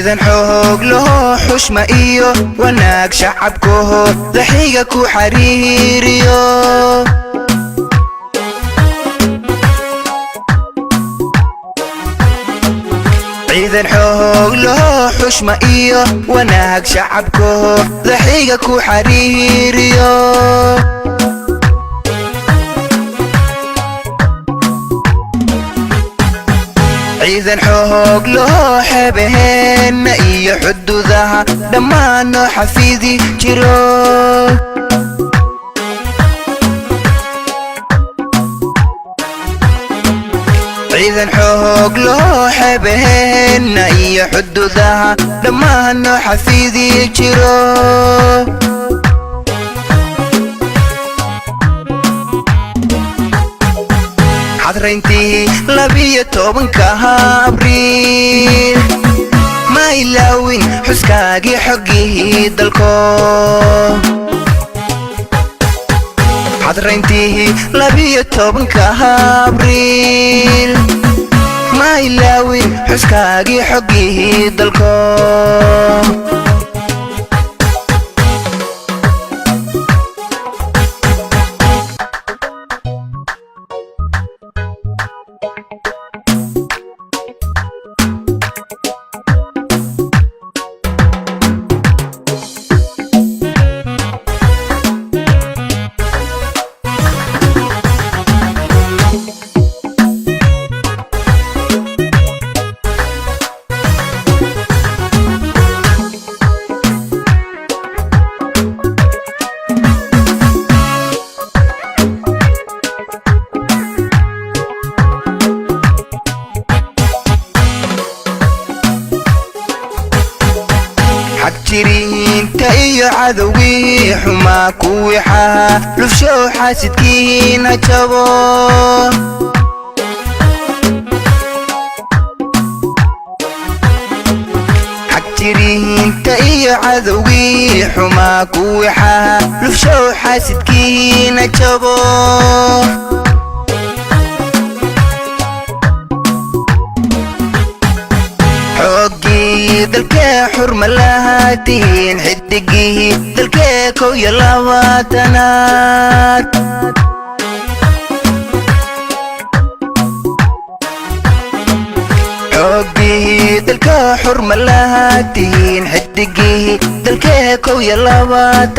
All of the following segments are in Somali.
ciidan xoog loo xushma iyo wanaag shacabkooda daxiga ku xariiriyo ciidan xoog loo xushma iyo wanaag shacabkooda daxiga ku xariiriyo ciidan xoog loo xeebaheenna iyo xuduudaha dhammaan noo xafidi jiro ciidan xoog loo xeebaheenna iyo xuduudaha dhammaan noo xafidi jiro xadrayntii 12 abriil ma ilaawin xuskaagii xoggihii dalko xadrayntii 12 abriil ma ilaawin xuskaagii xoggihii dalko xagjiriinta iyo cadowgii xumaa kuwii xahaa lufshow xaasidkiina jabo xagjiriinta iyo cadowgii xumaa kuwii xahaa lufshow xaasidkiina jabo dalkee xurma lahaatihiin xidigihii dalkee 21aad xoogihii dalkee xurma lahaatihiin xidigihii dalkee 21aad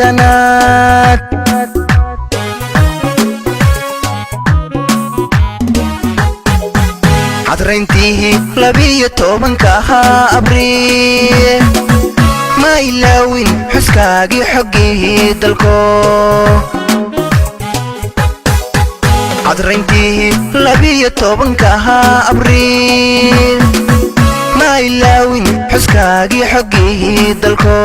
xadrayntii 12 abriil ma ilaawin xuskaagii xoggihii dalko xadrayntii 12 abriil ma ilaawin xuskaagii xoggihii dalko